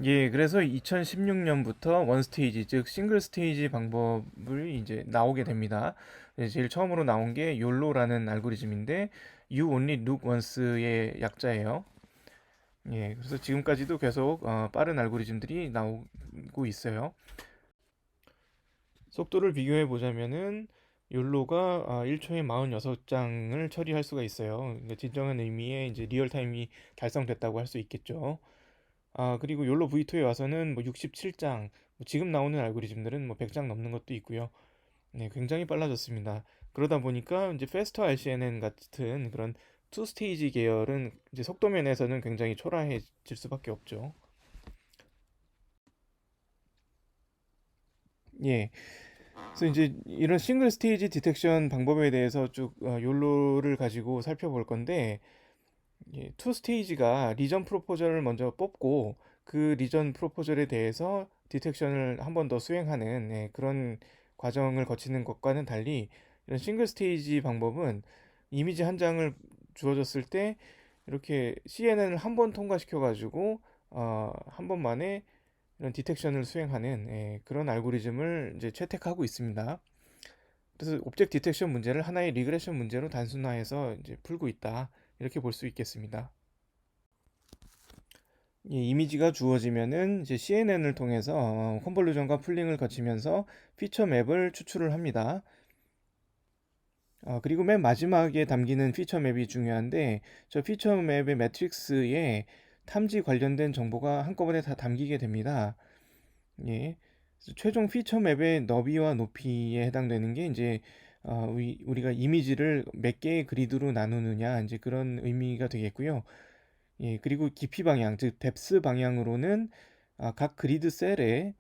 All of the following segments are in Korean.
예, 그래서 2016년부터 원 스테이지, 즉 싱글 스테이지 방법을 이제 나오게 됩니다. 제일 처음으로 나온 게 욜로라는 알고리즘인데 You Only Look Once의 약자예요. 예, 그래서 지금까지도 계속 빠른 알고리즘들이 나오고 있어요. 속도를 비교해 보자면은 욜로가 1초에 46장을 처리할 수가 있어요. 그러니까 진정한 의미의 이제 리얼타임이 달성됐다고 할 수 있겠죠. 그리고 욜로 V2에 와서는 뭐 67장, 지금 나오는 알고리즘들은 뭐 100장 넘는 것도 있고요. 네, 굉장히 빨라졌습니다. 그러다 보니까 이제 페스터 RCNN 같은 그런 투 스테이지 계열은 이제 속도 면에서는 굉장히 초라해질 수밖에 없죠. 예. 그래서 이제 이런 싱글 스테이지 디텍션 방법에 대해서 쭉 욜로를 가지고 살펴볼 건데, 투 스테이지가 리전 프로포절을 먼저 뽑고 그 리전 프로포절에 대해서 디텍션을 한 번 더 수행하는 그런 과정을 거치는 것과는 달리 이런 싱글 스테이지 방법은 이미지 한 장을 주어졌을 때 이렇게 CNN을 한 번 통과시켜 가지고 한 번만에 이런 디텍션을 수행하는 그런 알고리즘을 이제 채택하고 있습니다. 그래서 오브젝트 디텍션 문제를 하나의 리그레션 문제로 단순화해서 이제 풀고 있다. 이렇게 볼 수 있겠습니다. 이 이미지가 주어지면은 이제 CNN을 통해서 컨볼루전과 풀링을 거치면서 피처 맵을 추출을 합니다. 그리고 맨 마지막에 담기는 피처 맵이 중요한데 저 피처 맵의 매트릭스에 탐지 관련된 정보가 한꺼번에 다 담기게 됩니다. 예. 그래서 최종 피처 맵의 너비와 높이에 해당되는 게 이제 우리가 이미지를 몇 개의 그리드로 나누느냐 이제 그런 의미가 되겠고요. 예, 그리고 깊이 방향, 즉 뎁스 방향으로는 각 그리드 셀의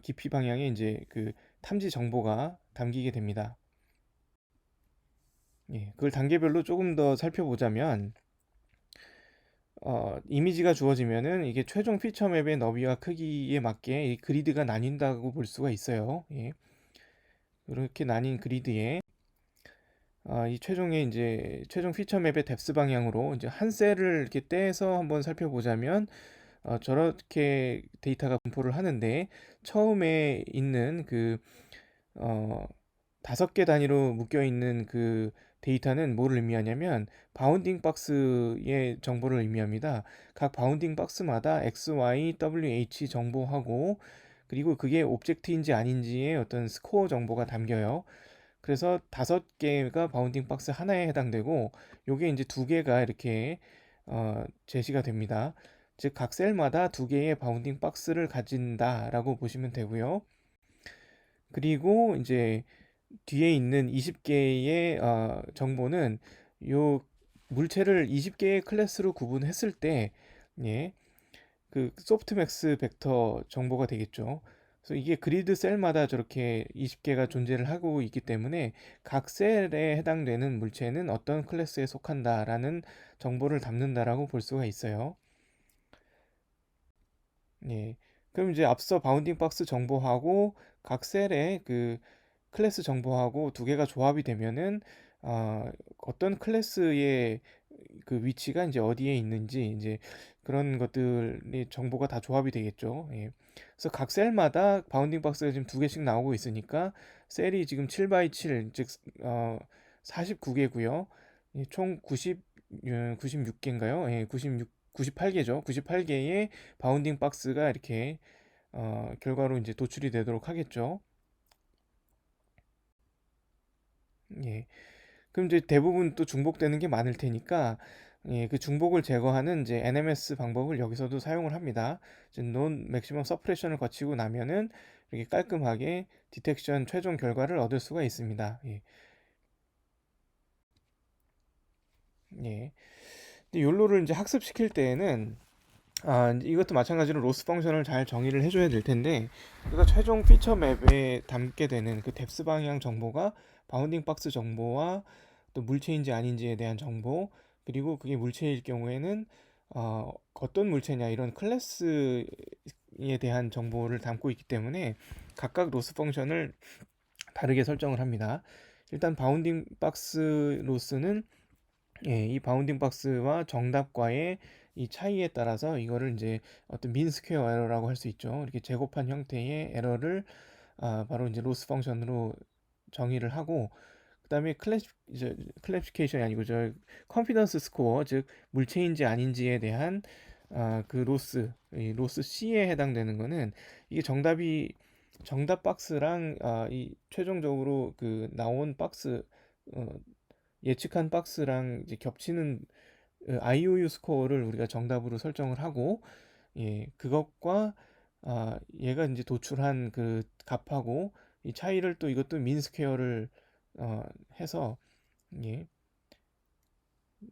깊이 방향에 이제 그 탐지 정보가 담기게 됩니다. 예, 그걸 단계별로 조금 더 살펴보자면 이미지가 주어지면은 이게 최종 피처 맵의 너비와 크기에 맞게 이 그리드가 나뉜다고 볼 수가 있어요. 예, 이렇게 나뉜 그리드에 이 최종의 이제 최종 피처 맵의 뎁스 방향으로 이제 한 셀을 이렇게 떼서 한번 살펴보자면 저렇게 데이터가 분포를 하는데 처음에 있는 그 어, 5개 단위로 묶여 있는 그 데이터는 뭐를 의미하냐면 바운딩 박스의 정보를 의미합니다. 각 바운딩 박스마다 X, Y, WH 정보하고 그리고 그게 오브젝트인지 아닌지의 어떤 스코어 정보가 담겨요. 그래서 5개가 바운딩 박스 하나에 해당되고 요게 이제 2개가 이렇게 제시가 됩니다. 즉 각 셀마다 2개의 바운딩 박스를 가진다라고 보시면 되고요. 그리고 이제 뒤에 있는 20개의 정보는 요 물체를 20개의 클래스로 구분했을 때 예, 그 소프트맥스 벡터 정보가 되겠죠. 그래서 이게 그리드 셀마다 저렇게 20개가 존재를 하고 있기 때문에 각 셀에 해당되는 물체는 어떤 클래스에 속한다라는 정보를 담는다라고 볼 수가 있어요. 예. 그럼 이제 앞서 바운딩 박스 정보하고 각 셀의 그 클래스 정보하고 2개가 조합이 되면은 어떤 클래스의 그 위치가 이제 어디에 있는지 이제 그런 것들이 정보가 다 조합이 되겠죠. 예. 그래서 각 셀마다 바운딩 박스가 지금 2개씩 나오고 있으니까 셀이 지금 7 바이 7, 즉 49개고요. 총 96개인가요? 예, 98개죠. 98개의 바운딩 박스가 이렇게 결과로 이제 도출이 되도록 하겠죠. 예. 그럼 이제 대부분 또 중복되는 게 많을 테니까 예, 그 중복을 제거하는 이제 NMS 방법을 여기서도 사용을 합니다. 이제 논 맥시멈 서프레션을 거치고 나면은 이렇게 깔끔하게 디텍션 최종 결과를 얻을 수가 있습니다. 예. 예. 근데 욜로를 이제 학습시킬 때에는 이제 이것도 마찬가지로 로스 펑션을 잘 정의를 해줘야 될 텐데, 그러니까 최종 피처 맵에 담게 되는 그 뎁스 방향 정보가 바운딩 박스 정보와 또 물체인지 아닌지에 대한 정보, 그리고 그게 물체일 경우에는 어떤 물체냐 이런 클래스에 대한 정보를 담고 있기 때문에 각각 로스 펑션을 다르게 설정을 합니다. 일단 바운딩 박스 로스는 예, 이 바운딩 박스와 정답과의 이 차이에 따라서 이거를 이제 어떤 민 스퀘어 에러라고 할 수 있죠. 이렇게 제곱한 형태의 에러를 바로 이제 로스 펑션으로 정의를 하고, 그다음에 클래시피케이션이 아니고 저 컨피던스 스코어, 즉 물체인지 아닌지에 대한 그 이 로스 C에 해당되는 거는, 이게 정답 박스랑 이 최종적으로 그 나온 박스, 어, 예측한 박스랑 이제 겹치는 IOU 스코어를 우리가 정답으로 설정을 하고, 예, 그것과 얘가 이제 도출한 그 값하고 이 차이를 또 이것도 민 스퀘어를 어, 해서, 예,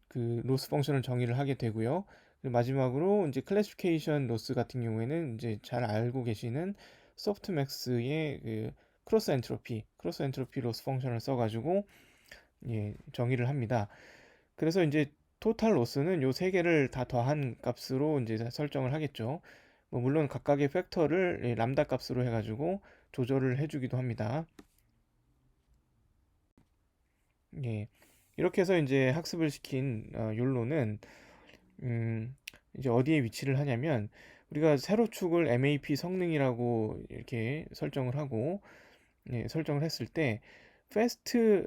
그 로스 펑션을 정의를 하게 되고요. 그리고 마지막으로 이제 클래시피케이션 로스 같은 경우에는 이제 잘 알고 계시는 소프트맥스의 그 크로스 엔트로피 로스 펑션을 써가지고, 예, 정의를 합니다. 그래서 이제 토탈 로스는 요 세 개를 다 더한 값으로 이제 설정을 하겠죠. 뭐 물론 각각의 팩터를 람다 값으로 해가지고 조절을 해주기도 합니다. 예. 이렇게 해서 이제 학습을 시킨 욜로는 음, 이제 어디에 위치를 하냐면, 우리가 세로축을 MAP 성능이라고 이렇게 설정을 하고, 예, 설정을 했을 때 패스트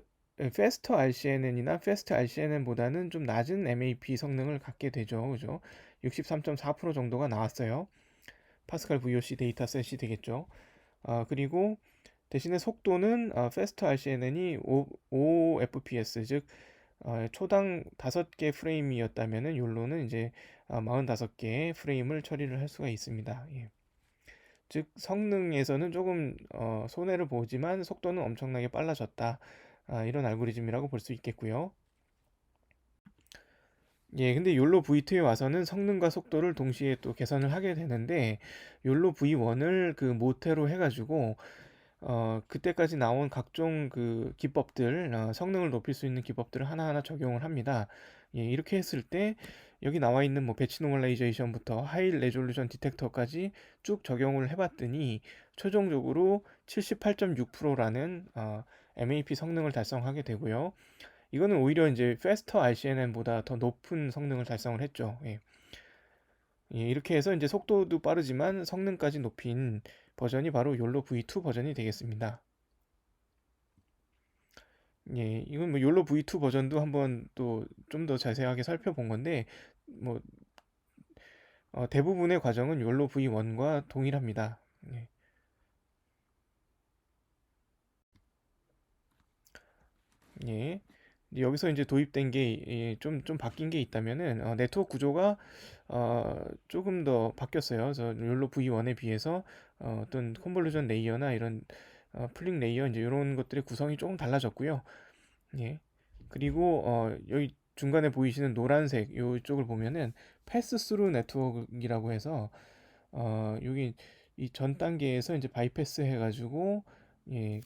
패스터 RCNN이나 패스트 RCNN보다는 좀 낮은 MAP 성능을 갖게 되죠. 그죠? 63.4% 정도가 나왔어요. 파스칼 VOC 데이터셋이 되겠죠. 그리고 대신에 속도는 패스터 RCNN이 5fps, 즉 초당 5개 프레임이었다면은 욜로는 이제 45개의 프레임을 처리를 할 수가 있습니다. 예. 즉 성능에서는 조금 손해를 보지만 속도는 엄청나게 빨라졌다. 이런 알고리즘이라고 볼 수 있겠고요. 예, 근데 욜로 V2에 와서는 성능과 속도를 동시에 또 개선을 하게 되는데, 욜로 V1을 그 모태로 해가지고 그때까지 나온 각종 그 기법들, 성능을 높일 수 있는 기법들을 하나하나 적용을 합니다. 예, 이렇게 했을 때 여기 나와 있는 뭐 배치 노멀라이제이션부터 하이 레졸루션 디텍터까지 쭉 적용을 해봤더니 최종적으로 78.6%라는 MAP 성능을 달성하게 되고요. 이거는 오히려 이제 페스터 RCNN보다 더 높은 성능을 달성을 했죠. 예. 예, 이렇게 해서 이제 속도도 빠르지만 성능까지 높인 버전이 바로 욜로 V2 버전이 되겠습니다. 예, 이건 뭐 욜로 V2 버전도 한번 또 좀 더 자세하게 살펴본 건데, 뭐 대부분의 과정은 욜로 V1과 동일합니다. 예. 예. 근데 여기서 이제 도입된 게 좀 바뀐 게 있다면은 네트워크 구조가 조금 더 바뀌었어요. 그래서 욜로 V1에 비해서 어떤 컨볼루션 레이어나 이런 풀링 레이어 이제 이런 것들의 구성이 조금 달라졌고요. 예. 그리고 여기 중간에 보이시는 노란색 이쪽을 보면은 패스 스루 네트워크이라고 해서 여기 이 전 단계에서 이제 바이패스 해가지고, 예,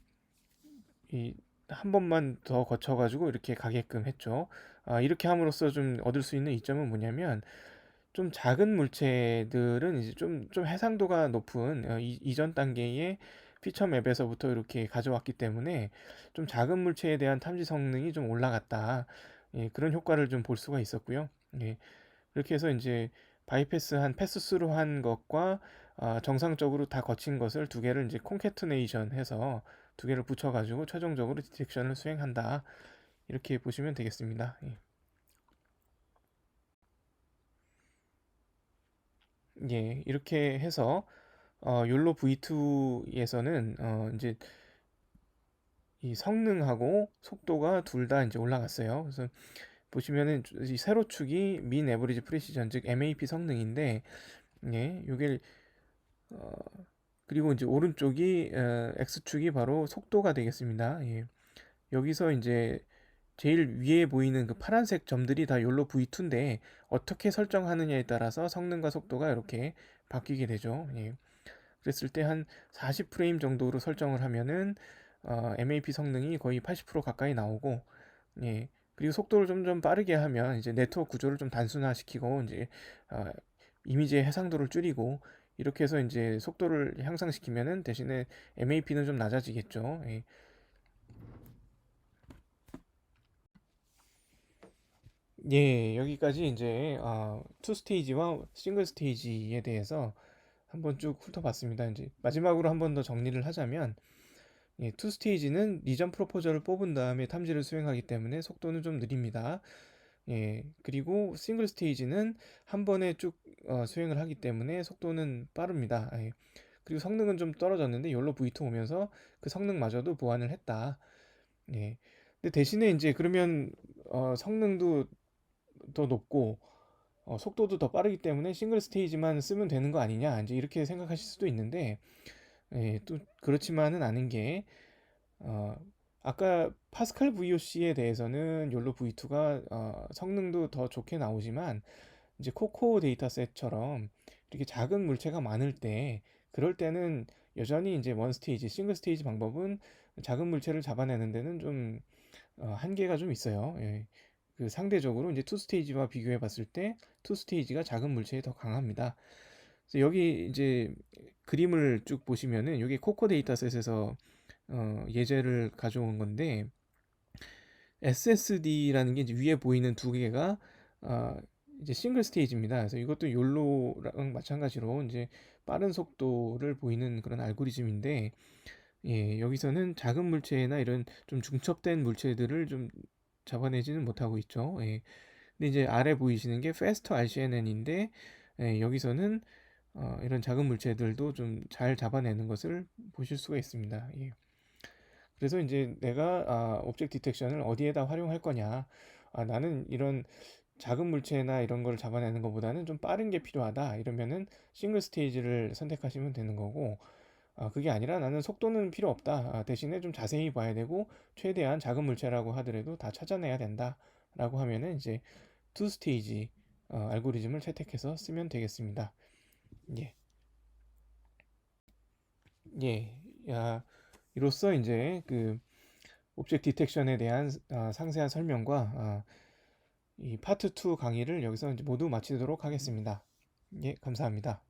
이 한 번만 더 거쳐가지고 이렇게 가게끔 했죠. 이렇게 함으로써 좀 얻을 수 있는 이점은 뭐냐면, 좀 작은 물체들은 이제 좀 해상도가 높은 이전 단계의 피처 맵에서부터 이렇게 가져왔기 때문에 좀 작은 물체에 대한 탐지 성능이 좀 올라갔다. 예, 그런 효과를 좀 볼 수가 있었고요. 예, 그렇게 해서 이제 패스스루 한 것과 정상적으로 다 거친 것을 두 개를 이제 콘캐트네이션 해서 두 개를 붙여가지고 최종적으로 디텍션을 수행한다. 이렇게 보시면 되겠습니다. 예, 예, 이렇게 해서 욜로 V2에서는 이제 이 성능하고 속도가 둘 다 이제 올라갔어요. 그래서 보시면은 이 세로축이 민 에버리지 프리시전, 즉 MAP 성능인데, 예, 요게 어, 그리고 이제 오른쪽이 X축이 바로 속도가 되겠습니다. 예. 여기서 이제 제일 위에 보이는 그 파란색 점들이 다 욜로 V2인데, 어떻게 설정하느냐에 따라서 성능과 속도가 이렇게 바뀌게 되죠. 예. 그랬을 때 한 40프레임 정도로 설정을 하면은 MAP 성능이 거의 80% 가까이 나오고, 예. 그리고 속도를 좀 빠르게 하면 이제 네트워크 구조를 좀 단순화시키고 이제 어, 이미지의 해상도를 줄이고, 이렇게 해서 이제 속도를 향상시키면은 대신에 MAP는 좀 낮아지겠죠. 예. 예, 여기까지 이제 투 스테이지와 싱글 스테이지에 대해서 한번 쭉 훑어봤습니다. 이제 마지막으로 한 번 더 정리를 하자면, 예, 투 스테이지는 리전 프로포저를 뽑은 다음에 탐지를 수행하기 때문에 속도는 좀 느립니다. 예, 그리고 싱글 스테이지는 한 번에 쭉 수행을 하기 때문에 속도는 빠릅니다. 예, 그리고 성능은 좀 떨어졌는데 욜로 V2 오면서 그 성능마저도 보완을 했다. 예. 근데 대신에 이제 그러면 성능도 더 높고 속도도 더 빠르기 때문에 싱글 스테이지만 쓰면 되는 거 아니냐 이제 이렇게 생각하실 수도 있는데, 예, 또 그렇지만은 않은 게 어, 아까 파스칼 VOC에 대해서는 욜로 V2가 성능도 더 좋게 나오지만 이제 코코 데이터셋처럼 이렇게 작은 물체가 많을 때, 그럴 때는 여전히 이제 원 스테이지, 싱글 스테이지 방법은 작은 물체를 잡아내는 데는 좀 한계가 좀 있어요. 예. 그 상대적으로 이제 투 스테이지와 비교해 봤을 때 투 스테이지가 작은 물체에 더 강합니다. 그래서 여기 이제 그림을 쭉 보시면은 여기 코코 데이터셋에서 예제를 가져온 건데, SSD라는 게 이제 위에 보이는 두 개가 어, 이제 싱글 스테이지입니다. 그래서 이것도 욜로랑 마찬가지로 이제 빠른 속도를 보이는 그런 알고리즘인데, 예, 여기서는 작은 물체나 이런 좀 중첩된 물체들을 좀 잡아내지는 못하고 있죠. 예. 근데 이제 아래 보이시는 게 Faster RCNN인데, 예, 여기서는 이런 작은 물체들도 좀 잘 잡아내는 것을 보실 수가 있습니다. 예. 그래서 이제 내가 오브젝트 디텍션을 어디에다 활용할 거냐. 나는 이런 작은 물체나 이런 걸 잡아내는 것보다는 좀 빠른 게 필요하다. 이러면은 싱글 스테이지를 선택하시면 되는 거고, 그게 아니라 나는 속도는 필요 없다. 대신에 좀 자세히 봐야 되고 최대한 작은 물체라고 하더라도 다 찾아내야 된다. 라고 하면은 이제 투 스테이지 알고리즘을 채택해서 쓰면 되겠습니다. 예. 예. 야, 이로써 이제 그 오브젝트 디텍션에 대한 상세한 설명과 이 파트 2 강의를 여기서 이제 모두 마치도록 하겠습니다. 예, 감사합니다.